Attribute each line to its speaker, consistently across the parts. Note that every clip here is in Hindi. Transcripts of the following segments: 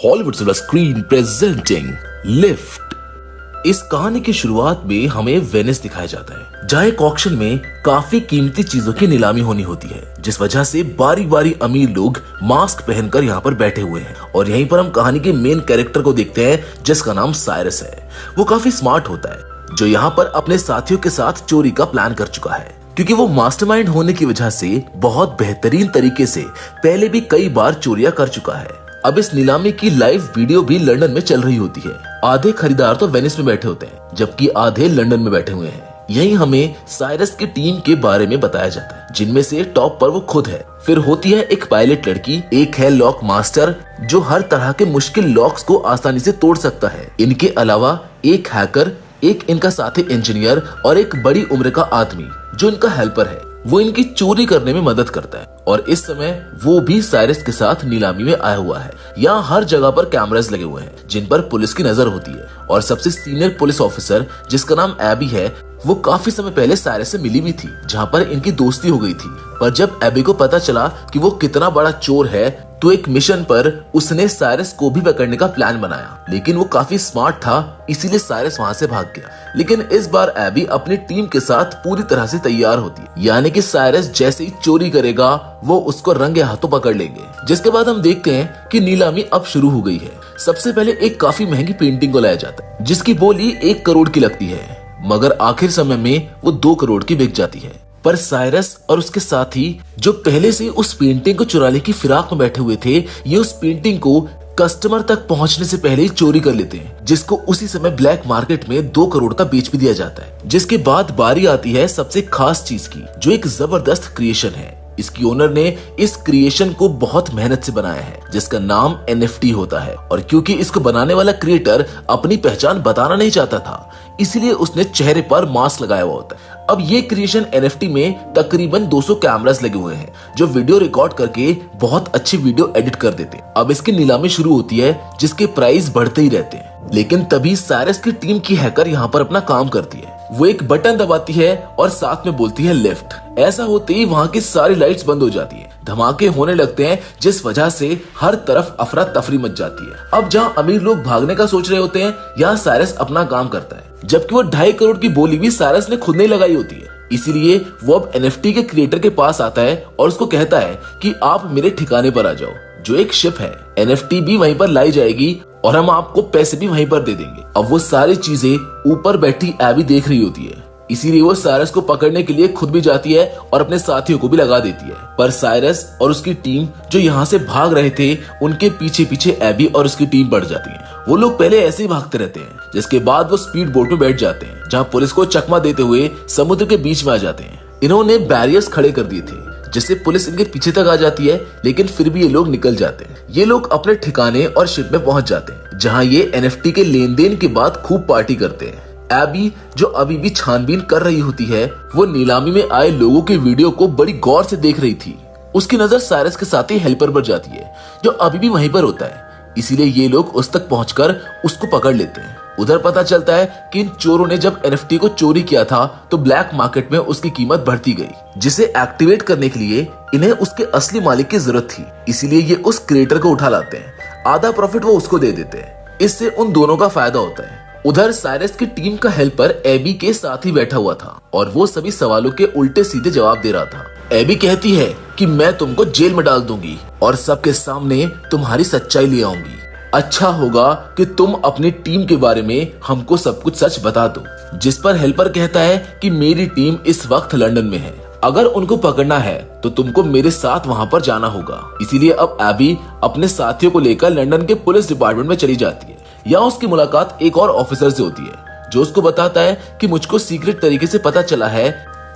Speaker 1: Hollywood silver screen presenting lift. इस कहानी की शुरुआत में हमें वेनिस दिखाया जाता है, जहाँ एक ऑक्शन में काफी कीमती चीजों की नीलामी होनी होती है, जिस वजह से बारी बारी अमीर लोग मास्क पहनकर यहाँ पर बैठे हुए हैं। और यहीं पर हम कहानी के मेन कैरेक्टर को देखते हैं, जिसका नाम साइरस है। वो काफी स्मार्ट होता है, जो यहाँ पर अपने साथियों के साथ चोरी का प्लान कर चुका है, क्योंकि वो मास्टरमाइंड होने की वजह से बहुत बेहतरीन तरीके से पहले भी कई बार चोरियां कर चुका है। अब इस नीलामी की लाइव वीडियो भी लंदन में चल रही होती है। आधे खरीदार तो वेनिस में बैठे होते हैं, जबकि आधे लंदन में बैठे हुए हैं। यही हमें साइरस की टीम के बारे में बताया जाता है, जिनमें से टॉप पर वो खुद है। फिर होती है एक पायलट लड़की, एक है लॉक मास्टर जो हर तरह के मुश्किल लॉक्स को आसानी से तोड़ सकता है। इनके अलावा एक हैकर, एक इनका साथी इंजीनियर और एक बड़ी उम्र का आदमी जो इनका हेल्पर है। वो इनकी चोरी करने में मदद करता है और इस समय वो भी साइरस के साथ नीलामी में आया हुआ है। यहाँ हर जगह पर कैमरास लगे हुए हैं, जिन पर पुलिस की नजर होती है। और सबसे सीनियर पुलिस ऑफिसर, जिसका नाम एबी है, वो काफी समय पहले साइरस से मिली भी थी, जहाँ पर इनकी दोस्ती हो गई थी। पर जब एबी को पता चला कि वो कितना बड़ा चोर है, तो एक मिशन पर उसने साइरस को भी पकड़ने का प्लान बनाया। लेकिन वो काफी स्मार्ट था, इसीलिए साइरस वहाँ से भाग गया। लेकिन इस बार एबी अपनी टीम के साथ पूरी तरह से तैयार होती है, यानी कि साइरस जैसे ही चोरी करेगा वो उसको रंगे हाथों पकड़ लेंगे। जिसके बाद हम देखते हैं कि नीलामी अब शुरू हो गई है। सबसे पहले एक काफी महंगी पेंटिंग को लाया जाता है, जिसकी बोली 1 करोड़ की लगती है, मगर आखिर समय में वो 2 करोड़ की बिक जाती है। पर साइरस और उसके साथी, जो पहले से उस पेंटिंग को चुराने की फिराक में बैठे हुए थे, ये उस पेंटिंग को कस्टमर तक पहुंचने से पहले ही चोरी कर लेते हैं, जिसको उसी समय ब्लैक मार्केट में 2 करोड़ का बेच भी दिया जाता है। जिसके बाद बारी आती है सबसे खास चीज की, जो एक जबरदस्त क्रिएशन है। इसकी ओनर ने इस क्रिएशन को बहुत मेहनत से बनाया है, जिसका नाम NFT होता है। और क्योंकि इसको बनाने वाला क्रिएटर अपनी पहचान बताना नहीं चाहता था, इसीलिए उसने चेहरे पर मास्क लगाया हुआ होता है। अब ये क्रिएशन NFT में तकरीबन 200 कैमरास लगे हुए हैं, जो वीडियो रिकॉर्ड करके बहुत अच्छी वीडियो एडिट कर देते हैं। अब इसकी नीलामी शुरू होती है, जिसके प्राइस बढ़ते ही रहते हैं। लेकिन तभी साइरस की टीम की हैकर यहाँ पर अपना काम करती है। वो एक बटन दबाती है और साथ में बोलती है लिफ्ट। ऐसा होते ही वहाँ की सारी लाइट्स बंद हो जाती है, धमाके होने लगते हैं, जिस वजह से हर तरफ अफरा तफरी मच जाती है। अब जहाँ अमीर लोग भागने का सोच रहे होते हैं, यहाँ साइरस अपना काम करता है, जबकि वो 2.5 करोड़ की बोली भी साइरस ने खुद नहीं लगाई होती है। इसीलिए वो अब NFT के क्रिएटर के पास आता है और उसको कहता है कि आप मेरे ठिकाने पर आ जाओ, जो एक शिप है। NFT भी वहीं पर लाई जाएगी और हम आपको पैसे भी वहीं पर दे देंगे। अब वो सारी चीजें ऊपर बैठी एबी देख रही होती है, इसीलिए वो साइरस को पकड़ने के लिए खुद भी जाती है और अपने साथियों को भी लगा देती है। पर साइरस और उसकी टीम जो यहाँ से भाग रहे थे, उनके पीछे पीछे एबी और उसकी टीम बढ़ जाती है। वो लोग पहले ऐसे ही भागते रहते हैं, जिसके बाद वो स्पीड बोट में बैठ जाते हैं, जहाँ पुलिस को चकमा देते हुए समुद्र के बीच में आ जाते हैं। इन्होंने बैरियर्स खड़े कर दिए थे, जिससे पुलिस इनके पीछे तक आ जाती है, लेकिन फिर भी ये लोग निकल जाते हैं। ये लोग अपने ठिकाने और शिप में पहुंच जाते हैं, जहां ये NFT के लेन देन के बाद खूब पार्टी करते हैं। एबी, जो अभी भी छानबीन कर रही होती है, वो नीलामी में आए लोगों के वीडियो को बड़ी गौर से देख रही थी। उसकी नजर साइरस के साथी हेल्पर पर जाती है, जो अभी भी वहीं पर होता है। इसीलिए ये लोग उस तक पहुंचकर उसको पकड़ लेते हैं। उधर पता चलता है कि इन चोरों ने जब NFT को चोरी किया था, तो ब्लैक मार्केट में उसकी कीमत बढ़ती गई, जिसे एक्टिवेट करने के लिए इन्हें उसके असली मालिक की जरूरत थी। इसीलिए ये उस क्रिएटर को उठा लाते हैं, आधा प्रॉफिट वो उसको दे देते हैं। इससे उन दोनों का फायदा होता है। उधर साइरस की टीम का हेल्पर एबी के साथ ही बैठा हुआ था और वो सभी सवालों के उल्टे सीधे जवाब दे रहा था। एबी कहती है कि मैं तुमको जेल में डाल दूंगी और सबके सामने तुम्हारी सच्चाई ले आऊंगी। अच्छा होगा कि तुम अपनी टीम के बारे में हमको सब कुछ सच बता दो। जिस पर हेल्पर कहता है कि मेरी टीम इस वक्त लंदन में है, अगर उनको पकड़ना है तो तुमको मेरे साथ वहां पर जाना होगा। इसीलिए अब एबी अपने साथियों को लेकर लंदन के पुलिस डिपार्टमेंट में चली जाती है। यहाँ उसकी मुलाकात एक और ऑफिसर से होती है, जो उसको बताता है कि मुझको सीक्रेट तरीके से पता चला है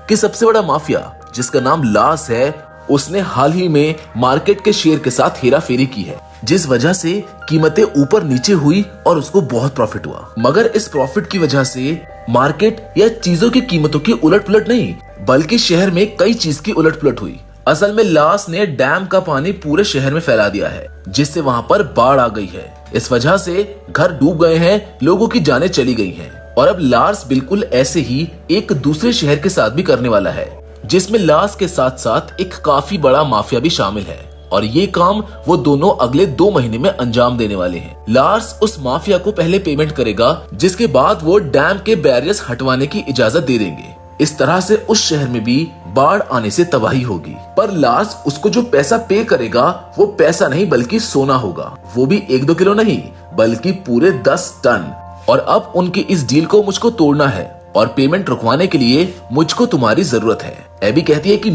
Speaker 1: कि सबसे बड़ा माफिया, जिसका नाम लास है, उसने हाल ही में मार्केट के शेयर के साथ हेरा फेरी की है, जिस वजह से कीमतें ऊपर नीचे हुई और उसको बहुत प्रॉफिट हुआ। मगर इस प्रॉफिट की वजह से मार्केट या चीजों की कीमतों की उलट पुलट नहीं, बल्कि शहर में कई चीज की उलट पुलट हुई। असल में लास ने डैम का पानी पूरे शहर में फैला दिया है, जिससे वहाँ पर बाढ़ आ गई है। इस वजह से घर डूब गए हैं, लोगों की जानें चली गई हैं। और अब लार्स बिल्कुल ऐसे ही एक दूसरे शहर के साथ भी करने वाला है, जिसमें लार्स के साथ साथ एक काफी बड़ा माफिया भी शामिल है। और ये काम वो दोनों अगले 2 महीने में अंजाम देने वाले हैं। लार्स उस माफिया को पहले पेमेंट करेगा, जिसके बाद वो डैम के बैरियर्स हटवाने की इजाजत दे देंगे। इस तरह से उस शहर में भी बाढ़ आने से तबाही होगी। पर लार्स उसको जो पैसा पे करेगा वो पैसा नहीं बल्कि सोना होगा, वो भी 1-2 किलो नहीं बल्कि पूरे 10 टन। और अब उनकी इस डील को मुझको तोड़ना है और पेमेंट रुकवाने के लिए मुझको तुम्हारी जरूरत है। एबी कहती है कि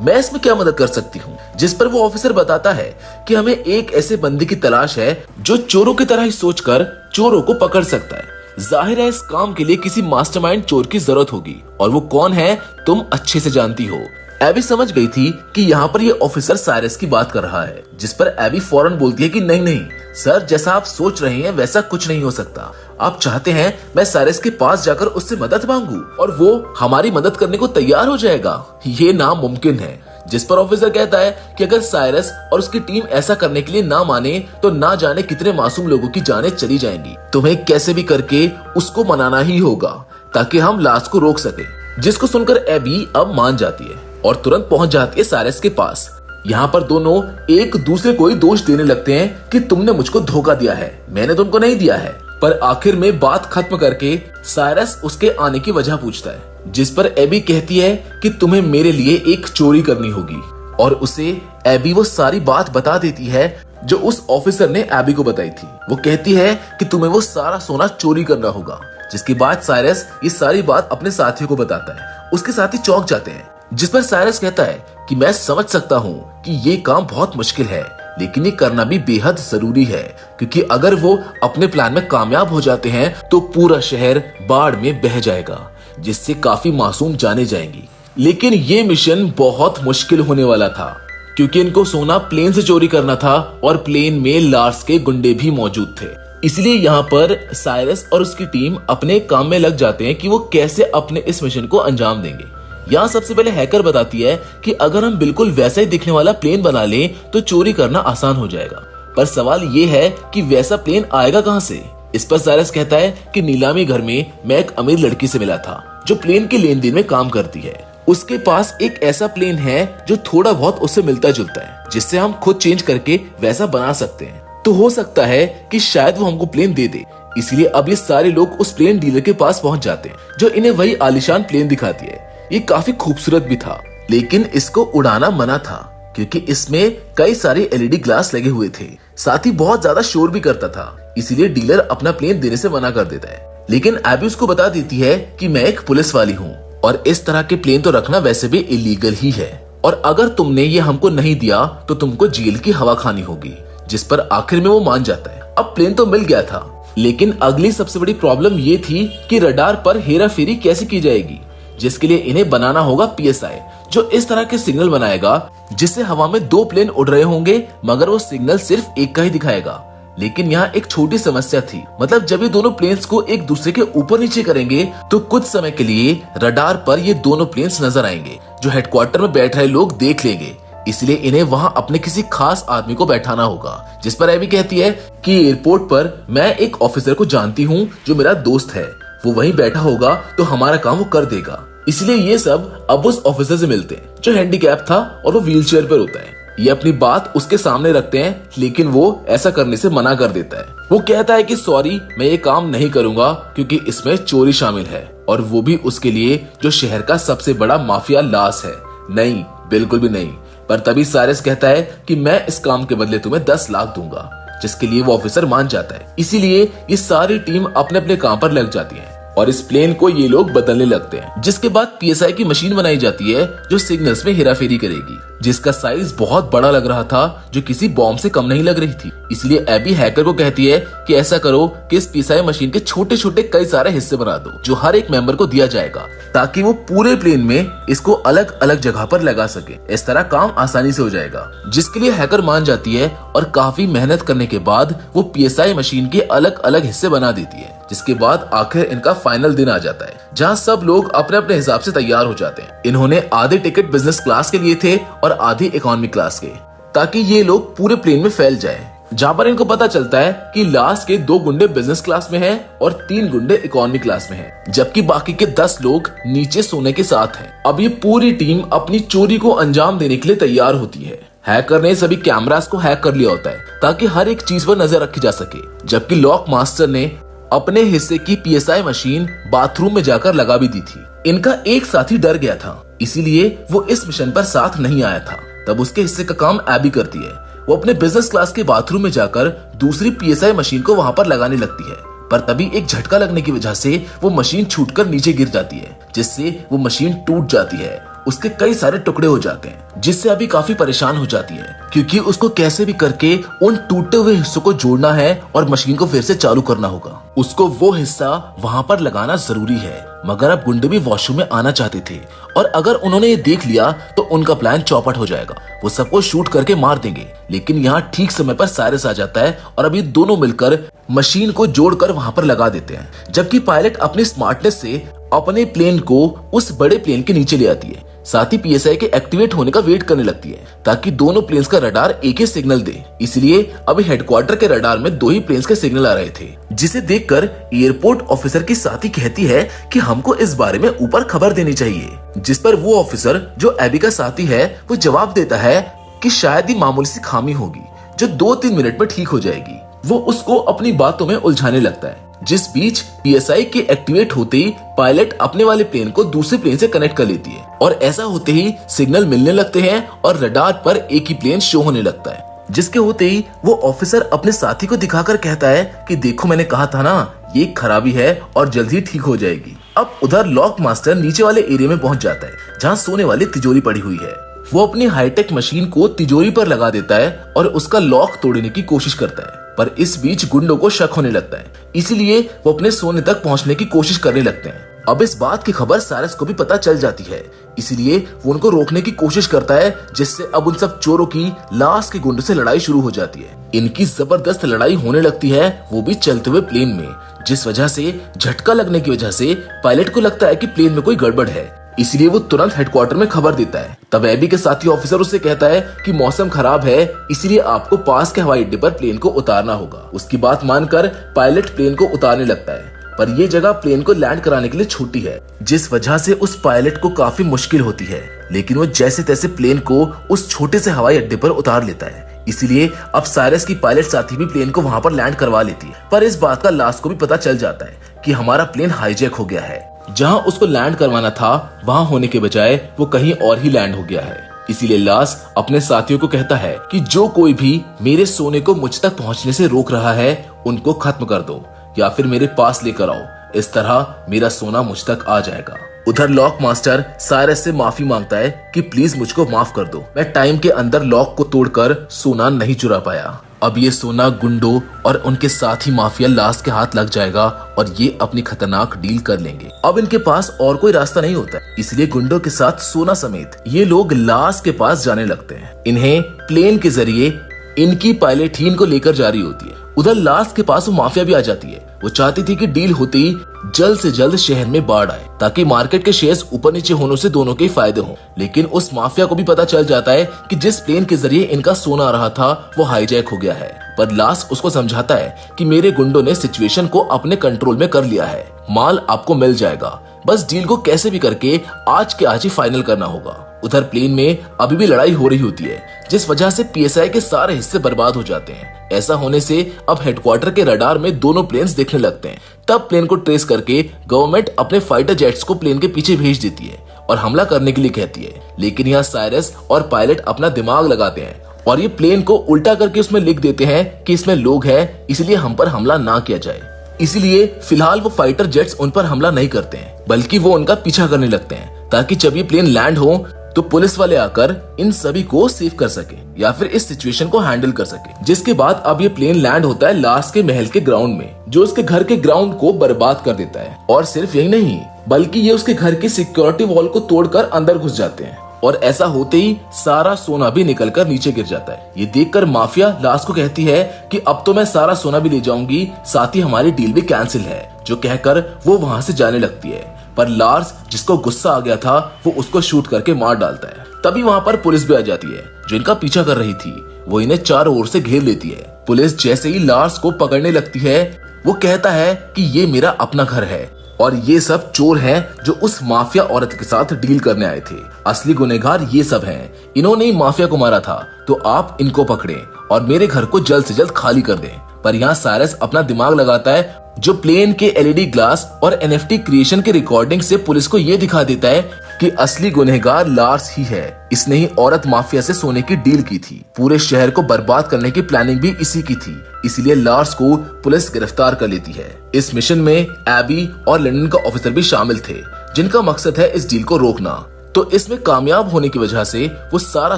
Speaker 1: मैं इसमें क्या मदद कर सकती हूँ, जिस पर वो ऑफिसर बताता है कि हमें एक ऐसे बंदे की तलाश है जो चोरों की तरह ही सोचकर चोरों को पकड़ सकता है। जाहिर है इस काम के लिए किसी मास्टरमाइंड चोर की जरूरत होगी, और वो कौन है तुम अच्छे से जानती हो। एबी समझ गई थी कि यहाँ पर ये ऑफिसर साइरस की बात कर रहा है, जिस पर एबी फौरन बोलती है कि नहीं सर, जैसा आप सोच रहे हैं वैसा कुछ नहीं हो सकता। आप चाहते हैं मैं साइरस के पास जाकर उससे मदद मांगू और वो हमारी मदद करने को तैयार हो जाएगा? ये नामुमकिन है। जिस पर ऑफिसर कहता है कि अगर साइरस और उसकी टीम ऐसा करने के लिए ना माने तो ना जाने कितने मासूम लोगों की जानें चली जाएंगी। तुम्हें कैसे भी करके उसको मनाना ही होगा ताकि हम लाश को रोक सके। जिसको सुनकर एबी अब मान जाती है और तुरंत पहुंच जाती है साइरस के पास। यहाँ पर दोनों एक दूसरे को ही दोष देने लगते हैं कि तुमने मुझको धोखा दिया है, मैंने तुमको नहीं दिया है। पर आखिर में बात खत्म करके साइरस उसके आने की वजह पूछता है, जिस पर एबी कहती है कि तुम्हें मेरे लिए एक चोरी करनी होगी, और उसे एबी वो सारी बात बता देती है जो उस ऑफिसर ने एबी को बताई थी। वो कहती है कि तुम्हें वो सारा सोना चोरी करना होगा, जिसके बाद साइरस ये सारी बात अपने साथियों को बताता है। उसके साथी चौंक जाते हैं, जिस पर साइरस कहता है कि मैं समझ सकता हूँ कि ये काम बहुत मुश्किल है, लेकिन ये करना भी बेहद जरूरी है, क्योंकि अगर वो अपने प्लान में कामयाब हो जाते हैं तो पूरा शहर बाढ़ में बह जाएगा, जिससे काफी मासूम जाने जाएंगी। लेकिन ये मिशन बहुत मुश्किल होने वाला था, क्योंकि इनको सोना प्लेन से चोरी करना था और प्लेन में लार्स के गुंडे भी मौजूद थे। इसलिए यहाँ पर साइरस और उसकी टीम अपने काम में लग जाते हैं कि वो कैसे अपने इस मिशन को अंजाम देंगे। यहाँ सबसे पहले हैकर बताती है कि अगर हम बिल्कुल वैसा ही दिखने वाला प्लेन बना लें तो चोरी करना आसान हो जाएगा। पर सवाल ये है कि वैसा प्लेन आएगा कहाँ से? इस पर साइरस कहता है कि नीलामी घर में मैं एक अमीर लड़की से मिला था जो प्लेन के लेन देन में काम करती है। उसके पास एक ऐसा प्लेन है जो थोड़ा बहुत उससे मिलता जुलता है, जिससे हम खुद चेंज करके वैसा बना सकते हैं। तो हो सकता है कि शायद वो हमको प्लेन दे दे। इसलिए अब ये सारे लोग उस प्लेन डीलर के पास पहुंच जाते हैं, जो इन्हें वही आलीशान प्लेन दिखाती है। ये काफी खूबसूरत भी था, लेकिन इसको उड़ाना मना था क्योंकि इसमें कई सारे एलईडी ग्लास लगे हुए थे, साथ ही बहुत ज्यादा शोर भी करता था। इसीलिए डीलर अपना प्लेन देने से मना कर देता है। लेकिन एबी उसको बता देती है कि मैं एक पुलिस वाली हूँ और इस तरह के प्लेन तो रखना वैसे भी इलीगल ही है, और अगर तुमने ये हमको नहीं दिया तो तुमको जेल की हवा खानी होगी। जिस पर आखिर में वो मान जाता है। अब प्लेन तो मिल गया था, लेकिन अगली सबसे बड़ी प्रॉब्लम ये थी कि रडार पर हेरा फेरी कैसे की जाएगी, जिसके लिए इन्हें बनाना होगा पीएसआई, जो इस तरह के सिग्नल बनाएगा जिससे हवा में 2 प्लेन उड़ रहे होंगे मगर वो सिग्नल सिर्फ एक का ही दिखाएगा। लेकिन यहाँ एक छोटी समस्या थी, मतलब जब ये दोनों प्लेन्स को एक दूसरे के ऊपर नीचे करेंगे तो कुछ समय के लिए रडार पर ये दोनों प्लेन्स नजर आएंगे, जो हेडक्वार्टर में बैठ रहे लोग देख लेंगे। इसलिए इन्हें वहां अपने किसी खास आदमी को बैठाना होगा। जिस पर एबी कहती है कि एयरपोर्ट पर मैं एक ऑफिसर को जानती हूँ जो मेरा दोस्त है, वो वहीं बैठा होगा तो हमारा काम वो कर देगा। इसलिए ये सब अब उस ऑफिसर से मिलते हैं जो हैंडीकैप था और वो व्हीलचेयर पर होता है। ये अपनी बात उसके सामने रखते हैं, लेकिन वो ऐसा करने से मना कर देता है। वो कहता है कि सॉरी, मैं ये काम नहीं करूंगा क्योंकि इसमें चोरी शामिल है, और वो भी उसके लिए जो शहर का सबसे बड़ा माफिया लास है। नहीं, बिल्कुल भी नहीं। पर तभी साइरस कहता है कि मैं इस काम के बदले तुम्हें 10 लाख दूंगा, जिसके लिए वो ऑफिसर मान जाता है। इसीलिए ये सारी टीम अपने अपने काम पर लग जाती है और इस प्लेन को ये लोग बदलने लगते हैं। जिसके बाद पीएसआई की मशीन बनाई जाती है जो सिग्नल्स में हेराफेरी करेगी, जिसका साइज बहुत बड़ा लग रहा था, जो किसी बॉम्ब से कम नहीं लग रही थी। इसलिए एबी हैकर को कहती है कि ऐसा करो कि इस पीएसआई मशीन के छोटे छोटे कई सारे हिस्से बना दो, जो हर एक मेंबर को दिया जाएगा, ताकि वो पूरे प्लेन में इसको अलग अलग जगह पर लगा सके। इस तरह काम आसानी से हो जाएगा, जिसके लिए हैकर मान जाती है और काफी मेहनत करने के बाद वो पीएसआई मशीन के अलग अलग हिस्से बना देती है। जिसके बाद आखिर इनका फाइनल दिन आ जाता है, जहाँ सब लोग अपने अपने हिसाब से तैयार हो जाते हैं। इन्होंने आधे टिकट बिजनेस क्लास के लिए थे और आधी इकोनॉमी क्लास के, ताकि ये लोग पूरे प्लेन में फैल जाएं। जहाँ पर इनको पता चलता है कि लास्ट के 2 गुंडे बिजनेस क्लास में हैं और 3 गुंडे इकोनॉमी क्लास में हैं, जबकि बाकी के 10 लोग नीचे सोने के साथ हैं। अब ये पूरी टीम अपनी चोरी को अंजाम देने के लिए तैयार होती है। हैकर ने सभी कैमरास को हैक कर लिया होता है ताकि हर एक चीज पर नजर रखी जा सके, जबकि लॉक मास्टर ने अपने हिस्से की पीएसआई मशीन बाथरूम में जाकर लगा भी दी थी। इनका एक साथी डर गया था, इसीलिए वो इस मिशन पर साथ नहीं आया था। तब उसके हिस्से का काम एबी करती है। वो अपने बिजनेस क्लास के बाथरूम में जाकर दूसरी पीएसआई मशीन को वहां पर लगाने लगती है, पर तभी एक झटका लगने की वजह से वो मशीन छूटकर नीचे गिर जाती है, जिससे वो मशीन टूट जाती है। उसके कई सारे टुकड़े हो जाते हैं, जिससे अभी काफी परेशान हो जाती है, क्योंकि उसको कैसे भी करके उन टूटे हुए हिस्सों को जोड़ना है और मशीन को फिर से चालू करना होगा। उसको वो हिस्सा वहां पर लगाना जरूरी है, मगर अब गुंडे भी वॉशरूम में आना चाहते थे और अगर उन्होंने ये देख लिया तो उनका प्लान चौपट हो जाएगा। वो सबको शूट करके मार देंगे, लेकिन यहाँ ठीक समय पर साइरस आ जाता है और अभी दोनों मिलकर मशीन को जोड़कर वहां पर लगा देते हैं, जबकि पायलट अपनी स्मार्टनेस से अपने प्लेन को उस बड़े प्लेन के नीचे ले आती है। साथ ही पीएसआई के एक्टिवेट होने का वेट करने लगती है ताकि दोनों प्लेन्स का रडार एक ही सिग्नल दे। इसलिए अभी हेडक्वार्टर के रडार में 2 ही प्लेन्स के सिग्नल आ रहे थे, जिसे देखकर एयरपोर्ट ऑफिसर की साथी कहती है कि हमको इस बारे में ऊपर खबर देनी चाहिए, जिस पर वो ऑफिसर जो एबी का साथी है वो जवाब देता है कि शायद ही मामूली सी खामी होगी जो 2-3 मिनट में ठीक हो जाएगी। वो उसको अपनी बातों में उलझाने लगता है। जिस बीच पीएसआई के एक्टिवेट होते ही पायलट अपने वाले प्लेन को दूसरे प्लेन से कनेक्ट कर लेती है और ऐसा होते ही सिग्नल मिलने लगते हैं और रडार पर एक ही प्लेन शो होने लगता है, जिसके होते ही वो ऑफिसर अपने साथी को दिखाकर कहता है कि देखो मैंने कहा था ना, ये खराबी है और जल्द ही ठीक हो जाएगी। अब उधर लॉक मास्टर नीचे वाले एरिया में पहुंच जाता है जहाँ सोने वाली तिजोरी पड़ी हुई है। वो अपनी हाईटेक मशीन को तिजोरी पर लगा देता है और उसका लॉक तोड़ने की कोशिश करता है, पर इस बीच गुंडों को शक होने लगता है, इसीलिए वो अपने सोने तक पहुंचने की कोशिश करने लगते हैं। अब इस बात की खबर साइरस को भी पता चल जाती है, इसीलिए वो उनको रोकने की कोशिश करता है, जिससे अब उन सब चोरों की लाश के गुंडों से लड़ाई शुरू हो जाती है। इनकी जबरदस्त लड़ाई होने लगती है, वो भी चलते हुए प्लेन में, जिस वजह से झटका लगने की वजह से पायलट को लगता है कि प्लेन में कोई गड़बड़ है, इसलिए वो तुरंत हेडक्वार्टर में खबर देता है। तब एबी के साथी ऑफिसर उससे कहता है कि मौसम खराब है, इसलिए आपको पास के हवाई अड्डे पर प्लेन को उतारना होगा। उसकी बात मानकर पायलट प्लेन को उतारने लगता है, पर ये जगह प्लेन को लैंड कराने के लिए छोटी है, जिस वजह से उस पायलट को काफी मुश्किल होती है, लेकिन वो जैसे तैसे प्लेन को उस छोटे से हवाई अड्डे पर उतार लेता है। इसीलिए अब साइरस की पायलट साथी भी प्लेन को वहां पर लैंड करवा लेती है, पर इस बात का लास्ट को भी पता चल जाता है कि हमारा प्लेन हाईजैक हो गया है। जहां उसको लैंड करवाना था वहां होने के बजाय वो कहीं और ही लैंड हो गया है। इसीलिए लास अपने साथियों को कहता है कि जो कोई भी मेरे सोने को मुझ तक पहुंचने से रोक रहा है उनको खत्म कर दो या फिर मेरे पास लेकर आओ, इस तरह मेरा सोना मुझ तक आ जाएगा। उधर लॉक मास्टर साइरस से माफी मांगता है कि प्लीज मुझको माफ कर दो, मैं टाइम के अंदर लॉक को तोड़कर सोना नहीं चुरा पाया। अब ये सोना गुंडों और उनके साथी माफिया लास के हाथ लग जाएगा और ये अपनी खतरनाक डील कर लेंगे। अब इनके पास और कोई रास्ता नहीं होता, इसलिए गुंडों के साथ सोना समेत ये लोग लास के पास जाने लगते हैं। इन्हें प्लेन के जरिए इनकी पायलट ही इनको लेकर जा रही होती है। उधर लास के पास वो माफिया भी आ जाती है। वो चाहती थी कि डील होते ही जल्द से जल्द शहर में बाढ़ आए ताकि मार्केट के शेयर्स ऊपर नीचे होने से दोनों के फायदे हों। लेकिन उस माफिया को भी पता चल जाता है कि जिस प्लेन के जरिए इनका सोना आ रहा था वो हाईजैक हो गया है, पर लास उसको समझाता है कि मेरे गुंडों ने सिचुएशन को अपने कंट्रोल में कर लिया है, माल आपको मिल जाएगा, बस डील को कैसे भी करके आज के आज ही फाइनल करना होगा। उधर प्लेन में अभी भी लड़ाई हो रही होती है, जिस वजह से पीएसआई के सारे हिस्से बर्बाद हो जाते हैं। ऐसा होने से अब हेडक्वार्टर के रडार में दोनों प्लेन्स दिखने लगते हैं। तब प्लेन को ट्रेस करके गवर्नमेंट अपने फाइटर जेट्स को प्लेन के पीछे भेज देती है और हमला करने के लिए कहती है। लेकिन यहाँ साइरस और पायलट अपना दिमाग लगाते हैं और ये प्लेन को उल्टा करके उसमें लिख देते हैं कि इसमें लोग हैं, इसलिए हम पर हमला ना किया जाए। इसीलिए फिलहाल वो फाइटर जेट्स उन पर हमला नहीं करते हैं, बल्कि वो उनका पीछा करने लगते हैं ताकि जब ये प्लेन लैंड हो तो पुलिस वाले आकर इन सभी को सेव कर सके या फिर इस सिचुएशन को हैंडल कर सके। जिसके बाद अब ये प्लेन लैंड होता है लास के महल के ग्राउंड में, जो उसके घर के ग्राउंड को बर्बाद कर देता है। और सिर्फ यही नहीं, बल्कि ये उसके घर की सिक्योरिटी वॉल को तोड़कर अंदर घुस जाते हैं और ऐसा होते ही सारा सोना भी निकलकर नीचे गिर जाता है। ये देखकर माफिया लास को कहती है कि अब तो मैं सारा सोना भी ले जाऊंगी, साथ ही हमारी डील भी कैंसिल है, जो कहकर वो वहाँ से जाने लगती है। पर लार्स, जिसको गुस्सा आ गया था, वो उसको शूट करके मार डालता है। तभी वहाँ पर पुलिस भी आ जाती है जो इनका पीछा कर रही थी। वो इन्हें चारों ओर से घेर लेती है। पुलिस जैसे ही लार्स को पकड़ने लगती है, वो कहता है कि ये मेरा अपना घर है, और ये सब चोर हैं जो उस माफिया औरत के साथ डील करने आए थे। असली गुनहगार ये सब हैं। इन्होंने ही माफिया को मारा था, तो आप इनको पकड़ें और मेरे घर को जल्द से जल्द खाली कर दें। पर यहाँ साइरस अपना दिमाग लगाता है, जो प्लेन के एलईडी ग्लास और एनएफटी क्रिएशन के रिकॉर्डिंग से पुलिस को ये दिखा देता है कि असली गुनहगार लार्स ही है। इसने ही औरत माफिया से सोने की डील की थी। पूरे शहर को बर्बाद करने की प्लानिंग भी इसी की थी। इसलिए लार्स को पुलिस गिरफ्तार कर लेती है। इस मिशन में एबी और लंदन का ऑफिसर भी शामिल थे, जिनका मकसद है इस डील को रोकना। तो इसमें कामयाब होने की वजह से वो सारा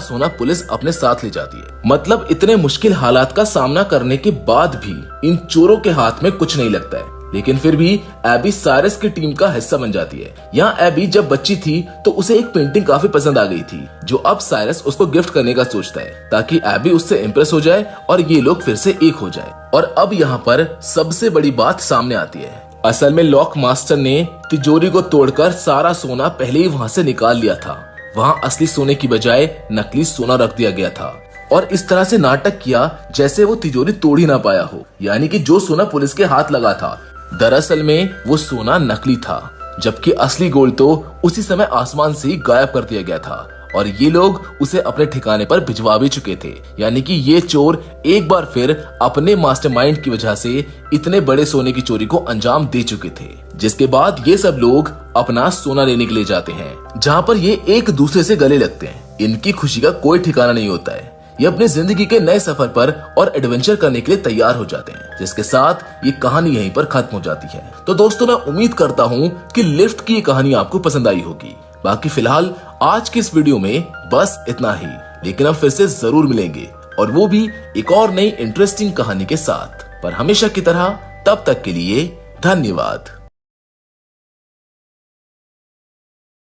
Speaker 1: सोना पुलिस अपने साथ ले जाती है। मतलब इतने मुश्किल हालात का सामना करने के बाद भी इन चोरों के हाथ में कुछ नहीं लगता है। लेकिन फिर भी एबी साइरस की टीम का हिस्सा बन जाती है। यहाँ एबी जब बच्ची थी तो उसे एक पेंटिंग काफी पसंद आ गई थी, जो अब साइरस उसको गिफ्ट करने का सोचता है, ताकि एबी उससे इम्प्रेस हो जाए और ये लोग फिर से एक हो जाए। और अब यहाँ पर सबसे बड़ी बात सामने आती है। असल में लॉक मास्टर ने तिजोरी को तोड़कर सारा सोना पहले ही वहाँ से निकाल लिया था। वहाँ असली सोने की बजाय नकली सोना रख दिया गया था और इस तरह से नाटक किया जैसे वो तिजोरी तोड़ ही ना पाया हो। यानी कि जो सोना पुलिस के हाथ लगा था, दरअसल में वो सोना नकली था, जबकि असली गोल्ड तो उसी समय आसमान से ही गायब कर दिया गया था और ये लोग उसे अपने ठिकाने पर भिजवा भी चुके थे। यानी कि ये चोर एक बार फिर अपने मास्टरमाइंड की वजह से इतने बड़े सोने की चोरी को अंजाम दे चुके थे। जिसके बाद ये सब लोग अपना सोना लेने के लिए जाते हैं, जहाँ पर ये एक दूसरे से गले लगते हैं। इनकी खुशी का कोई ठिकाना नहीं होता है। ये अपनी जिंदगी के नए सफर पर और एडवेंचर करने के लिए तैयार हो जाते हैं, जिसके साथ ये कहानी यहीं पर खत्म हो जाती है। तो दोस्तों, मैं उम्मीद करता हूँ कि लिफ्ट की ये कहानी आपको पसंद आई होगी। बाकी फिलहाल आज की इस वीडियो में बस इतना ही, लेकिन अब फिर से जरूर मिलेंगे और वो भी एक और नई इंटरेस्टिंग कहानी के साथ। पर हमेशा की तरह तब तक के लिए धन्यवाद।